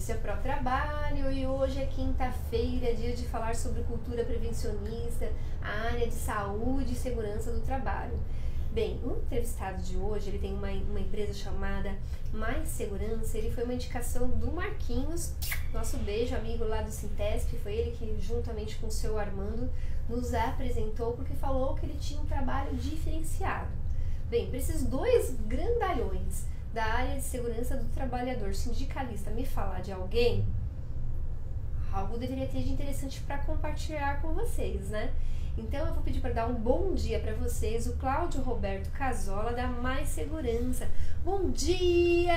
Notícia Pro Trabalho, e hoje é quinta-feira, dia de falar sobre cultura prevencionista, a área de saúde e segurança do trabalho. Bem, o entrevistado de hoje, ele tem uma empresa chamada Mais Segurança. Ele foi uma indicação do Marquinhos, nosso beijo, amigo lá do Sintesp. Foi ele que, juntamente com o seu Armando, nos apresentou porque falou que ele tinha um trabalho diferenciado. Bem, para esses dois grandalhões da área de segurança do trabalhador, sindicalista, me falar de alguém, algo deveria ter de interessante para compartilhar com vocês, né? Então eu vou pedir para dar um bom dia para vocês, o Cláudio Roberto Casola, da Mais Segurança. Bom dia!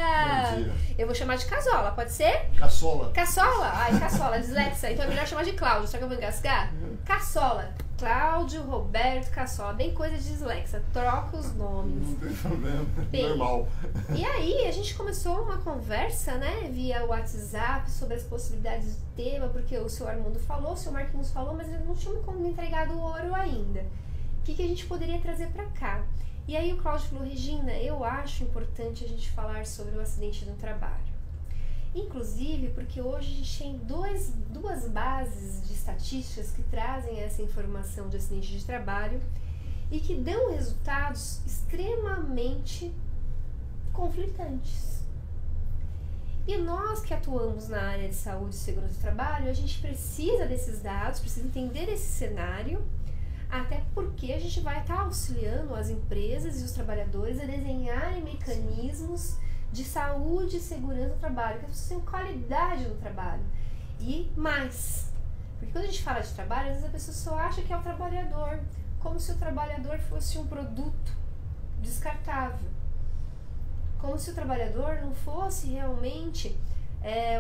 Bom dia. Eu vou chamar de Casola, pode ser? Caçola. Caçola? Ai, Caçola, dislexa. Então é melhor chamar de Cláudio, só que eu vou engasgar? Caçola. Cláudio Roberto Caçola, bem coisa de dislexa, troca os nomes. Não tem problema, Bem, normal. E aí a gente começou uma conversa, né, via WhatsApp sobre as possibilidades de tema, porque o seu Armando falou, o seu Marquinhos falou, mas ele não tinha me entregado o ouro ainda. O que a gente poderia trazer para cá? E aí o Cláudio falou, Regina, eu acho importante a gente falar sobre o acidente no trabalho. Inclusive porque hoje a gente tem duas bases de estatísticas que trazem essa informação de acidente de trabalho e que dão resultados extremamente conflitantes. E nós que atuamos na área de saúde e segurança do trabalho, a gente precisa desses dados, precisa entender esse cenário, até porque a gente vai estar auxiliando as empresas e os trabalhadores a desenharem mecanismos de saúde e segurança do trabalho, que as pessoas tenham qualidade no trabalho. E mais, porque quando a gente fala de trabalho, às vezes a pessoa só acha que é o trabalhador, como se o trabalhador fosse um produto descartável. Como se o trabalhador não fosse realmente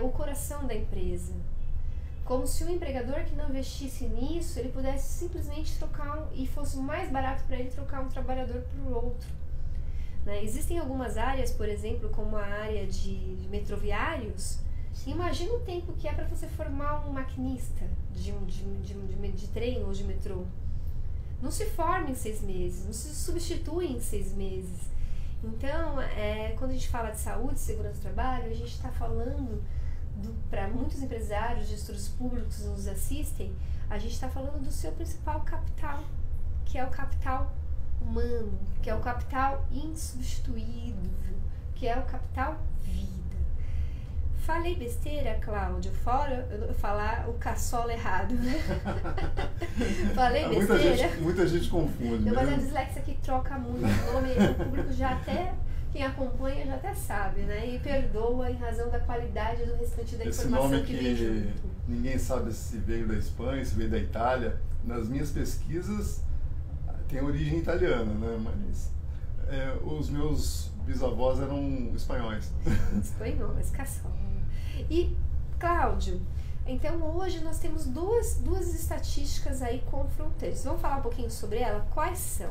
o coração da empresa. Como se o empregador que não investisse nisso, ele pudesse simplesmente trocar e fosse mais barato para ele trocar um trabalhador por outro. Né? Existem algumas áreas, por exemplo, como a área de metroviários. Imagina o tempo que é para você formar um maquinista de trem ou de metrô. Não se forma em 6 meses, não se substitui em 6 meses. Então, quando a gente fala de saúde e segurança do trabalho, a gente está falando, para muitos empresários, gestores públicos que nos assistem, a gente está falando do seu principal capital, que é o capital humano, que é o capital insubstituível, que é o capital vida. Falei besteira, Cláudio? Fora eu falar o caçola errado, né? Falei besteira? Muita gente confunde. Mas a dislexia que troca muito o nome, o público já até, quem acompanha já até sabe, né? E perdoa em razão da qualidade do restante da Esse informação nome que vem junto. Ninguém sabe se veio da Espanha, se veio da Itália. Nas minhas pesquisas tem origem italiana, né? Mas os meus bisavós eram espanhóis. Espanhóis, caçola. E, Cláudio, então hoje nós temos duas estatísticas aí confrontantes. Vamos falar um pouquinho sobre ela? Quais são?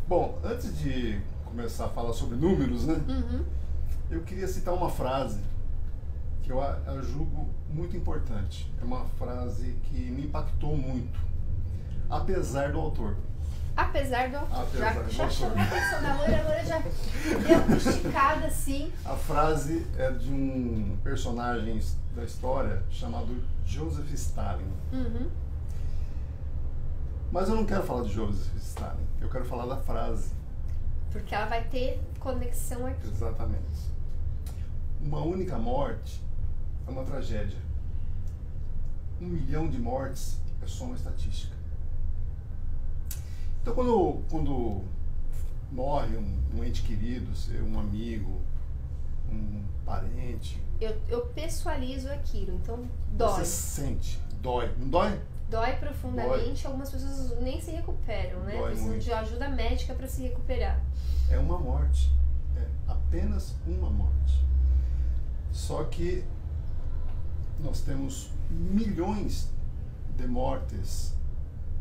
Bom, antes de começar a falar sobre números, né? Uhum. Eu queria citar uma frase que eu julgo muito importante. É uma frase que me impactou muito, apesar do autor. Apesar do autor. Já do chamou a atenção da loira, a loira já deu uma esticada assim. A frase é de um personagem da história chamado Joseph Stalin. Uhum. Mas eu não quero falar de Joseph Stalin, eu quero falar da frase. Porque ela vai ter conexão aqui. Exatamente. Uma única morte é uma tragédia. 1 milhão de mortes é só uma estatística. Então, quando morre um ente querido, um amigo, um parente... Eu pessoalizo aquilo, então dói. Você sente, dói. Não dói? Dói profundamente, Dói. Algumas pessoas nem se recuperam, né? Dói Precisam muito. de ajuda médica para se recuperar. É uma morte. É apenas uma morte. Só que nós temos milhões de mortes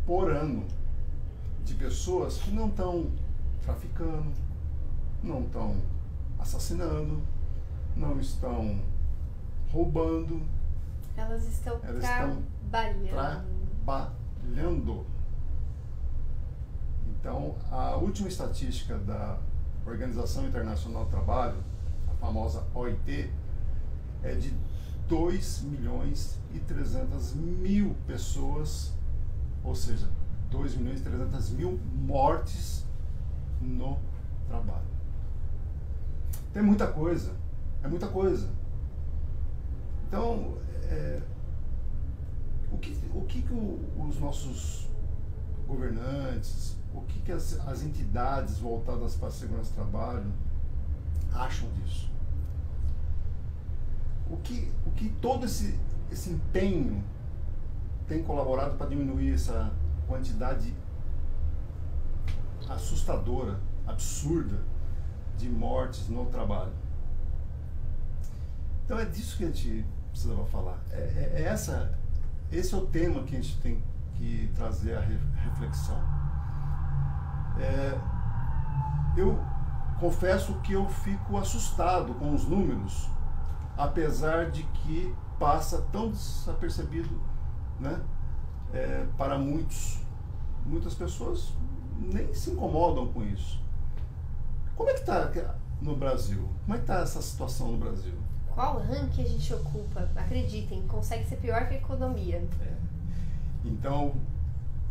por ano de pessoas que não estão traficando, não estão assassinando, não estão roubando. Elas estão trabalhando. Então, a última estatística da Organização Internacional do Trabalho, a famosa OIT, é de 2.300.000 pessoas, ou seja, 2.300.000 mortes no trabalho. Tem muita coisa, é muita coisa. Então, o que os nossos governantes, o que as entidades voltadas para a segurança do trabalho acham disso? O que todo esse empenho tem colaborado para diminuir essa quantidade assustadora, absurda, de mortes no trabalho? Então é disso que a gente precisava falar. Esse é o tema que a gente tem que trazer a reflexão. Eu confesso que eu fico assustado com os números, apesar de que passa tão desapercebido, né, para muitas pessoas nem se incomodam com isso. Como é que está no Brasil? Como é que está essa situação no Brasil? Qual ranking a gente ocupa? Acreditem, consegue ser pior que a economia. Então,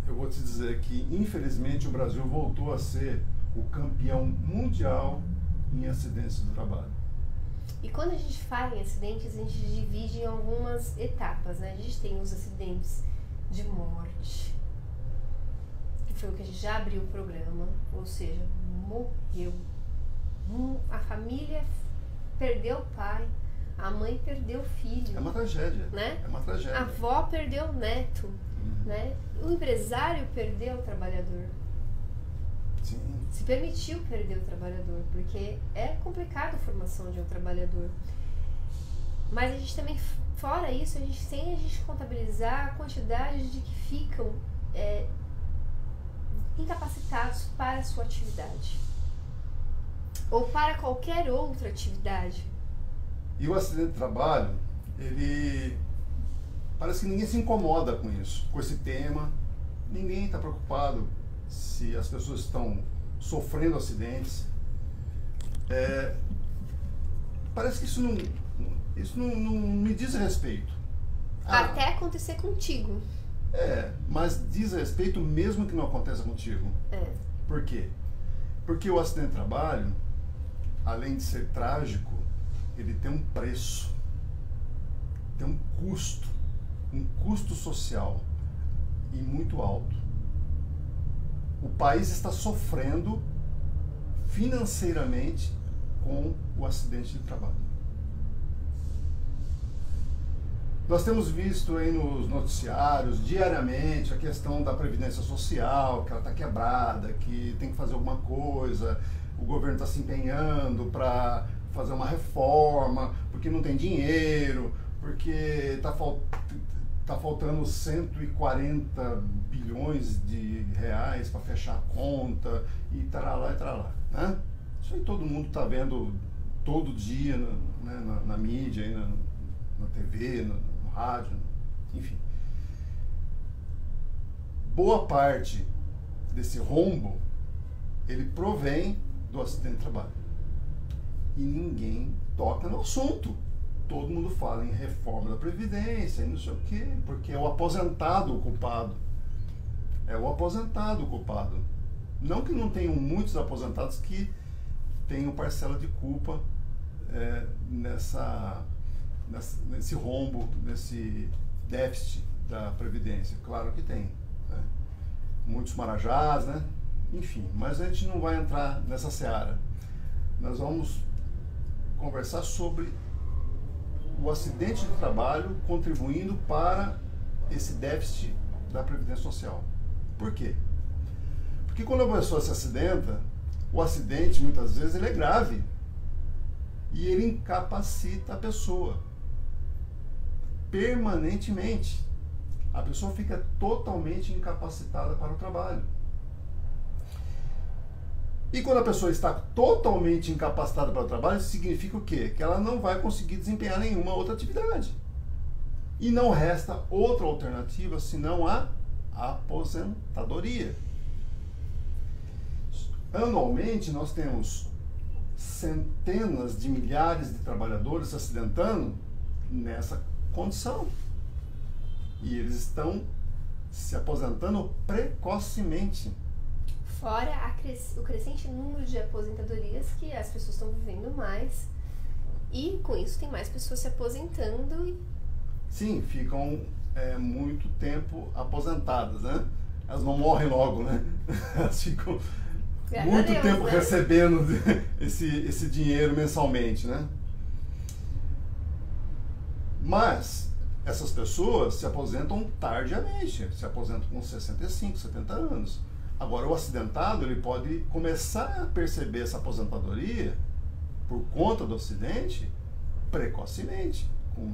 eu vou te dizer que, infelizmente, o Brasil voltou a ser o campeão mundial em acidentes do trabalho. E quando a gente fala em acidentes, a gente divide em algumas etapas, né? A gente tem os acidentes de morte, que foi o que a gente já abriu o programa, ou seja, morreu. A família perdeu o pai, a mãe perdeu o filho. É uma tragédia, né? É uma tragédia. A avó perdeu o neto, né? O empresário perdeu o trabalhador. Sim. Se permitiu perder o trabalhador, porque é complicado a formação de um trabalhador. Mas a gente também, fora isso, sem a gente contabilizar a quantidade de que ficam incapacitados para a sua atividade. Ou para qualquer outra atividade. E o acidente de trabalho, ele... parece que ninguém se incomoda com isso, com esse tema. Ninguém está preocupado se as pessoas estão sofrendo acidentes. Parece que isso não me diz respeito. Até acontecer contigo. Mas diz respeito mesmo que não aconteça contigo. Por quê? Porque o acidente de trabalho, além de ser trágico, ele tem um preço, tem um custo social e muito alto. O país está sofrendo financeiramente com o acidente de trabalho. Nós temos visto aí nos noticiários diariamente a questão da Previdência Social, que ela está quebrada, que tem que fazer alguma coisa, o governo está se empenhando para fazer uma reforma, porque não tem dinheiro, porque está faltando 140 bilhões de reais para fechar a conta, e taralá, né? Isso aí todo mundo está vendo todo dia, né, na mídia, aí na TV, no rádio, enfim. Boa parte desse rombo, ele provém do acidente de trabalho. E ninguém toca no assunto. Todo mundo fala em reforma da Previdência e não sei o quê, porque é o aposentado o culpado. É o aposentado o culpado. Não que não tenham muitos aposentados que tenham parcela de culpa nesse rombo, nesse déficit da Previdência. Claro que tem, né? Muitos marajás, né? Enfim, mas a gente não vai entrar nessa seara. Nós vamos conversar sobre o acidente de trabalho contribuindo para esse déficit da Previdência Social. Por quê? Porque quando a pessoa se acidenta, o acidente muitas vezes ele é grave e ele incapacita a pessoa permanentemente. A pessoa fica totalmente incapacitada para o trabalho. E quando a pessoa está totalmente incapacitada para o trabalho, isso significa o quê? Que ela não vai conseguir desempenhar nenhuma outra atividade. E não resta outra alternativa senão a aposentadoria. Anualmente nós temos centenas de milhares de trabalhadores se acidentando nessa condição. E eles estão se aposentando precocemente. Fora o crescente número de aposentadorias que as pessoas estão vivendo mais. E com isso tem mais pessoas se aposentando. Sim, ficam muito tempo aposentadas, né? Elas não morrem logo, né? Elas ficam muito tempo, né, recebendo esse dinheiro mensalmente, né? Mas essas pessoas se aposentam tardiamente, se aposentam com 65, 70 anos. Agora, o acidentado, ele pode começar a perceber essa aposentadoria por conta do acidente precocemente, com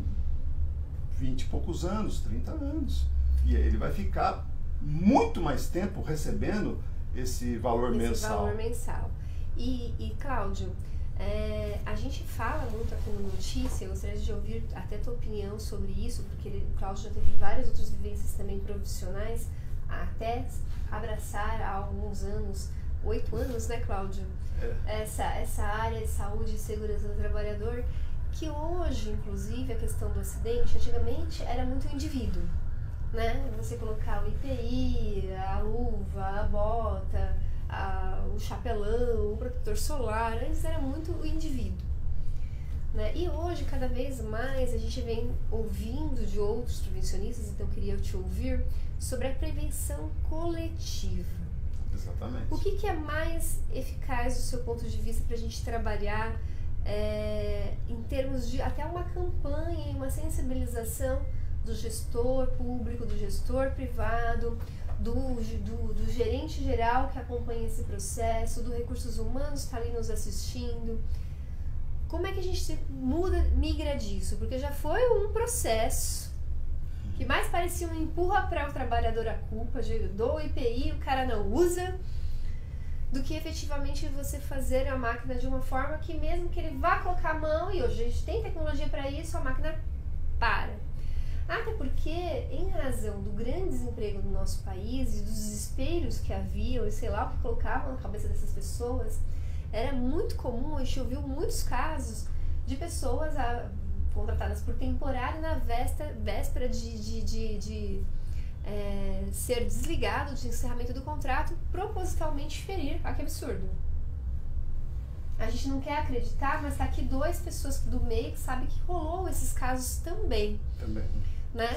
20 e poucos anos, 30 anos. E aí ele vai ficar muito mais tempo recebendo esse valor mensal. E Cláudio, a gente fala muito aqui no Notícia, eu gostaria de ouvir até a tua opinião sobre isso, porque o Cláudio já teve várias outras vivências também profissionais, até abraçar há alguns anos, 8 anos, né, Cláudio? Essa área de saúde e segurança do trabalhador, que hoje, inclusive, a questão do acidente, antigamente era muito o indivíduo, né? Você colocar o IPI, a luva, a bota, o chapelão, o protetor solar, antes era muito o indivíduo, né? E hoje, cada vez mais, a gente vem ouvindo de outros prevencionistas, então eu queria te ouvir, sobre a prevenção coletiva. Exatamente. O que é mais eficaz do seu ponto de vista para a gente trabalhar em termos de até uma campanha, uma sensibilização do gestor público, do gestor privado, do gerente geral que acompanha esse processo, do recursos humanos que está ali nos assistindo? Como é que a gente migra disso? Porque já foi um processo que mais parecia um empurra para o trabalhador a culpa, do IPI, o cara não usa, do que efetivamente você fazer a máquina de uma forma que mesmo que ele vá colocar a mão, e hoje a gente tem tecnologia para isso, a máquina para. Até porque, em razão do grande desemprego no nosso país e dos desesperos que haviam, e sei lá o que colocavam na cabeça dessas pessoas, era muito comum, a gente ouviu muitos casos de pessoas contratadas por temporário na véspera de ser desligado de encerramento do contrato, propositalmente ferir. Ah, que absurdo. A gente não quer acreditar, mas tá aqui 2 pessoas do meio que sabem que rolou esses casos também. Né?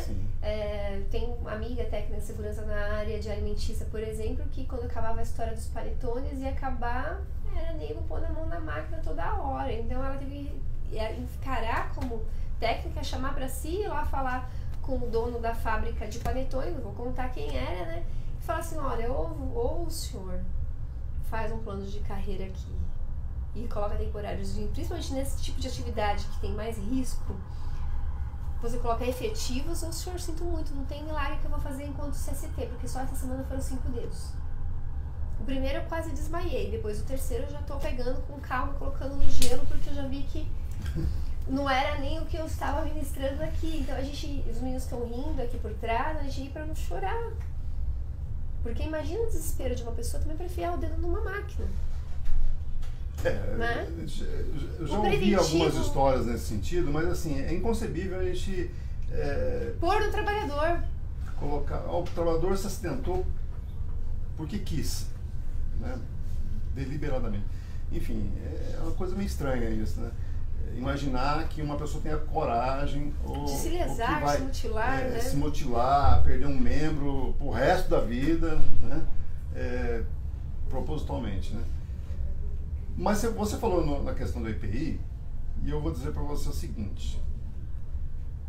Tem uma amiga técnica de segurança na área de alimentícia, por exemplo, que quando acabava a história dos panetones ia acabar, era nego pôr a mão na máquina toda hora. Então ela teve que encarar como técnica, chamar para si, ir lá falar com o dono da fábrica de panetone, não vou contar quem era, né? E falar assim, olha, ou o senhor faz um plano de carreira aqui e coloca temporários, principalmente nesse tipo de atividade que tem mais risco, você coloca efetivos, ou o senhor, sinto muito, não tem milagre que eu vou fazer enquanto CST, porque só essa semana foram 5 dedos. O primeiro eu quase desmaiei, depois o terceiro eu já tô pegando com calma, colocando no gelo, porque eu já vi que não era nem o que eu estava ministrando aqui. Então os meninos estão rindo aqui por trás, a gente ri pra não chorar. Porque imagina o desespero de uma pessoa também para enfiar o dedo numa máquina. Né? Eu já ouvi algumas histórias nesse sentido, mas assim, é inconcebível a gente pôr no trabalhador. O trabalhador se acidentou porque quis, né? Deliberadamente. Enfim, é uma coisa meio estranha isso, né? Imaginar que uma pessoa tenha coragem de se lesar, vai, se mutilar, né? Se mutilar, perder um membro pro resto da vida, né? Propositalmente, né? Mas você falou na questão do EPI, e eu vou dizer para você o seguinte: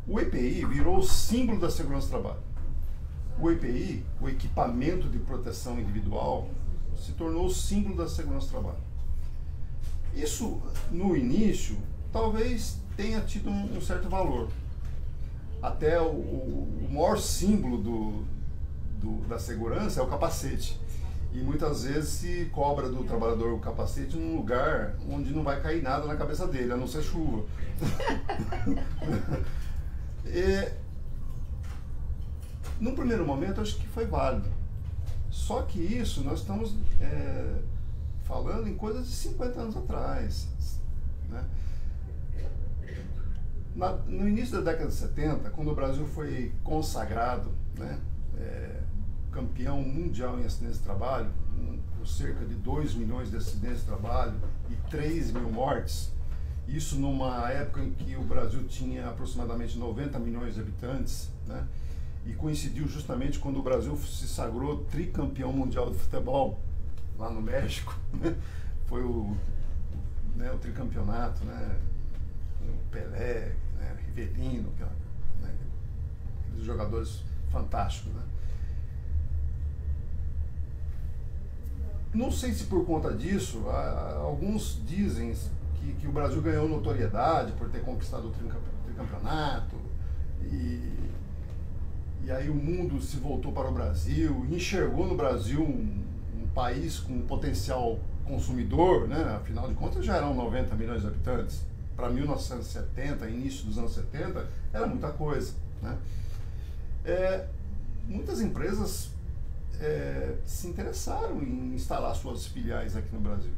o EPI virou o símbolo da segurança do trabalho. O EPI, o equipamento de proteção individual, se tornou o símbolo da segurança do trabalho. Isso, no início, talvez tenha tido um certo valor. Até o maior símbolo da segurança é o capacete. E muitas vezes se cobra do trabalhador o capacete num lugar onde não vai cair nada na cabeça dele, a não ser chuva. Num primeiro momento, acho que foi válido. Só que isso, nós estamos falando em coisas de 50 anos atrás, né? No início da década de 70, quando o Brasil foi consagrado, né, campeão mundial em acidentes de trabalho, com cerca de 2 milhões de acidentes de trabalho e 3 mil mortes, isso numa época em que o Brasil tinha aproximadamente 90 milhões de habitantes, né, e coincidiu justamente quando o Brasil se sagrou tricampeão mundial de futebol, lá no México, né, foi o tricampeonato, né, o Pelé, né, Rivelino, né, aqueles jogadores fantásticos, né. Não sei se por conta disso, alguns dizem que o Brasil ganhou notoriedade por ter conquistado o tricampeonato, e aí o mundo se voltou para o Brasil, enxergou no Brasil um país com potencial consumidor, né? Afinal de contas já eram 90 milhões de habitantes. Para 1970, início dos anos 70, era muita coisa, né? Muitas empresas se interessaram em instalar suas filiais aqui no Brasil.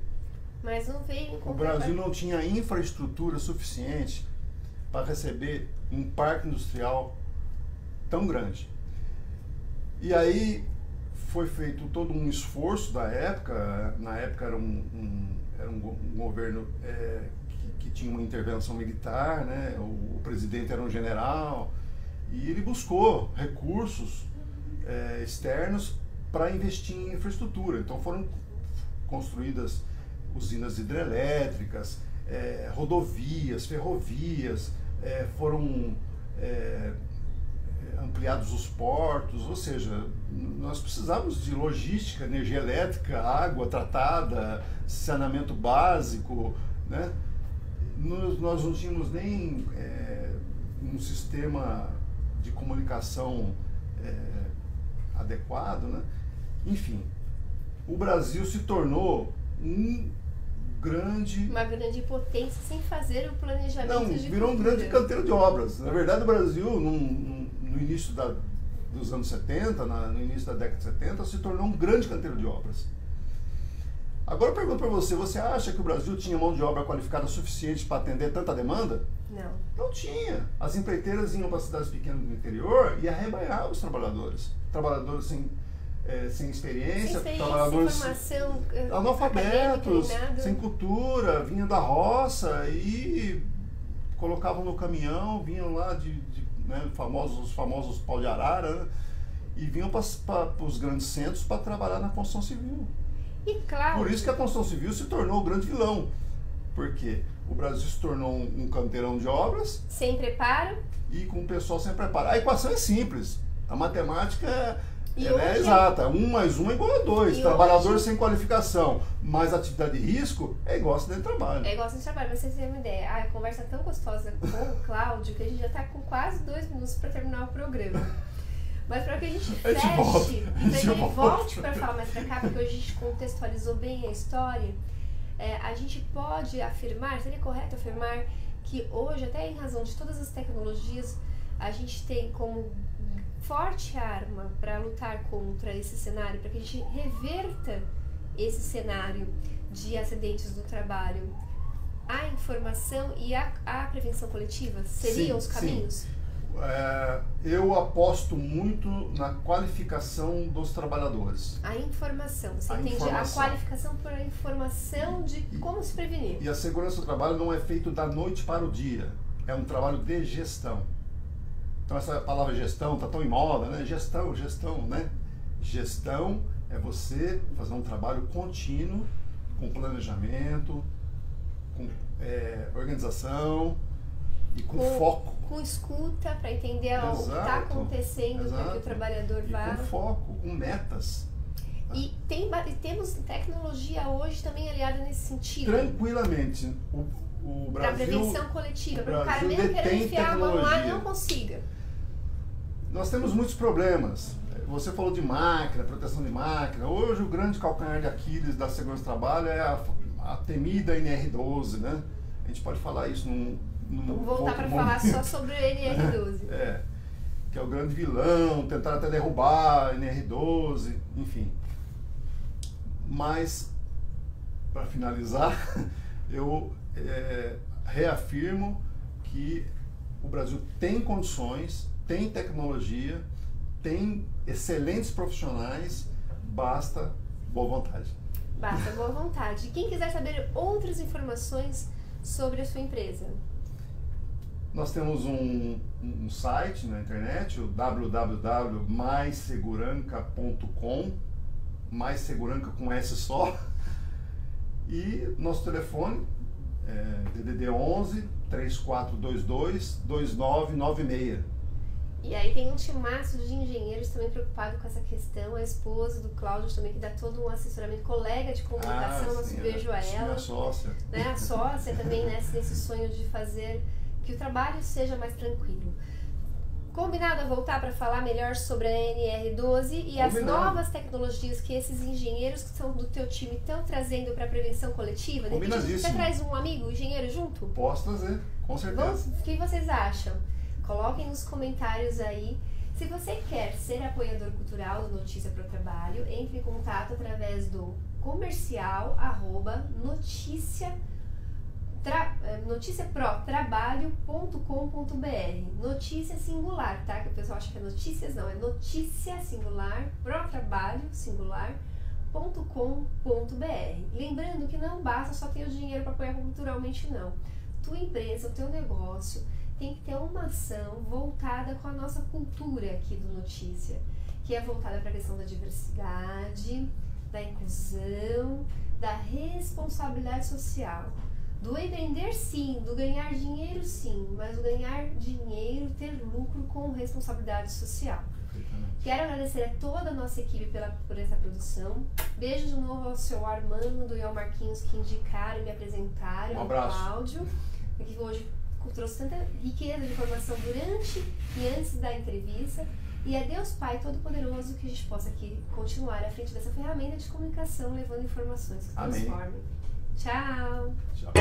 Mas não veio. O Brasil não tinha infraestrutura suficiente para receber um parque industrial tão grande. E aí foi feito todo um esforço da época. Na época era um governo que tinha uma intervenção militar, né? O presidente era um general, e ele buscou recursos externos para investir em infraestrutura. Então foram construídas usinas hidrelétricas, rodovias, ferrovias, foram ampliados os portos, ou seja, nós precisávamos de logística, energia elétrica, água tratada, saneamento básico, né? Nós não tínhamos nem um sistema de comunicação adequado, né? Enfim, o Brasil se tornou uma grande potência sem fazer o planejamento. Não, virou um grande canteiro de obras. Na verdade, o Brasil, no início dos anos 70, no início da década de 70, se tornou um grande canteiro de obras. Agora eu pergunto para você acha que o Brasil tinha mão de obra qualificada suficiente para atender tanta demanda? Não. Não tinha. As empreiteiras iam para cidades pequenas do interior e arrebanhavam os trabalhadores. Trabalhadores sem experiência, trabalhadores sem formação, analfabetos, sem cultura, vinham da roça e colocavam no caminhão, vinham lá os famosos pau de arara, né, e vinham para os grandes centros para trabalhar na construção civil. E claro. Por isso que a construção civil se tornou o grande vilão, porque o Brasil se tornou um canteirão de obras sem preparo e com o pessoal sem preparo. A equação é simples, a matemática é exata, 1 mais 1 é igual a 2, trabalhador sem qualificação, mais atividade de risco é igual a acidente de trabalho. É igual a acidente de trabalho, mas vocês têm uma ideia, a conversa é tão gostosa com o Cláudio que a gente já está com quase 2 minutos para terminar o programa. Mas para que a gente feche, e para que ele volte para falar mais para cá, porque hoje a gente contextualizou bem a história, a gente pode afirmar, seria correto afirmar, que hoje, até em razão de todas as tecnologias, a gente tem como forte arma para lutar contra esse cenário, para que a gente reverta esse cenário de acidentes do trabalho, a informação e a prevenção coletiva seriam os caminhos? Sim. Eu aposto muito na qualificação dos trabalhadores. A informação, você entende? A qualificação por a informação de como se prevenir. E a segurança do trabalho não é feito da noite para o dia, é um trabalho de gestão. Então essa palavra gestão está tão em moda, né? Gestão, né? Gestão é você fazer um trabalho contínuo, com planejamento, com organização e com foco. Com escuta para entender o que está acontecendo para que o trabalhador vá. Com foco, com metas. E temos tecnologia hoje também aliada nesse sentido. Tranquilamente. O Brasil, para prevenção coletiva, para o cara mesmo querer enfiar a mão lá e não consiga. Nós temos muitos problemas. Você falou de máquina, proteção de máquina. Hoje o grande calcanhar de Aquiles da segurança do trabalho é a temida NR12, né? A gente pode falar isso Vamos voltar para falar só sobre o NR12. Que é o grande vilão, tentaram até derrubar a NR12, enfim. Mas, para finalizar, eu reafirmo que O Brasil tem condições, tem tecnologia, tem excelentes profissionais, basta boa vontade. Basta boa vontade. Quem quiser saber outras informações sobre a sua empresa? Nós temos um site na internet, o www.maisseguranca.com, mais seguranca com S só, e nosso telefone é DDD 11 3422 2996. E aí tem um timaço de engenheiros também preocupado com essa questão, a esposa do Cláudio também, que dá todo um assessoramento, colega de comunicação, nosso beijo a ela. A sócia. Né? A sócia também, né, nesse sonho de fazer que o trabalho seja mais tranquilo. Combinado a voltar para falar melhor sobre a NR12 e as novas tecnologias que esses engenheiros que são do teu time estão trazendo para a prevenção coletiva? De repente você traz um amigo engenheiro junto? Posso trazer, com certeza. O que vocês acham? Coloquem nos comentários aí. Se você quer ser apoiador cultural do Notícia Pro Trabalho, entre em contato através do noticiaprotrabalho.com.br. Notícia singular, tá? Que o pessoal acha que é notícias, não, é notícia singular, protrabalho singular.com.br. Lembrando que não basta só ter o dinheiro para apoiar culturalmente, não. Tua empresa, o teu negócio tem que ter uma ação voltada com a nossa cultura aqui do Notícia, que é voltada para a questão da diversidade, da inclusão, da responsabilidade social. Do empreender sim, do ganhar dinheiro sim, mas o ganhar dinheiro, ter lucro com responsabilidade social. Quero agradecer a toda a nossa equipe por essa produção. Beijo de novo ao seu Armando e ao Marquinhos que indicaram e me apresentaram. Um abraço. Ao Cláudio, que hoje trouxe tanta riqueza de informação durante e antes da entrevista. E a Deus Pai Todo-Poderoso que a gente possa aqui continuar à frente dessa ferramenta de comunicação, levando informações que transformem. Tchau! Tchau!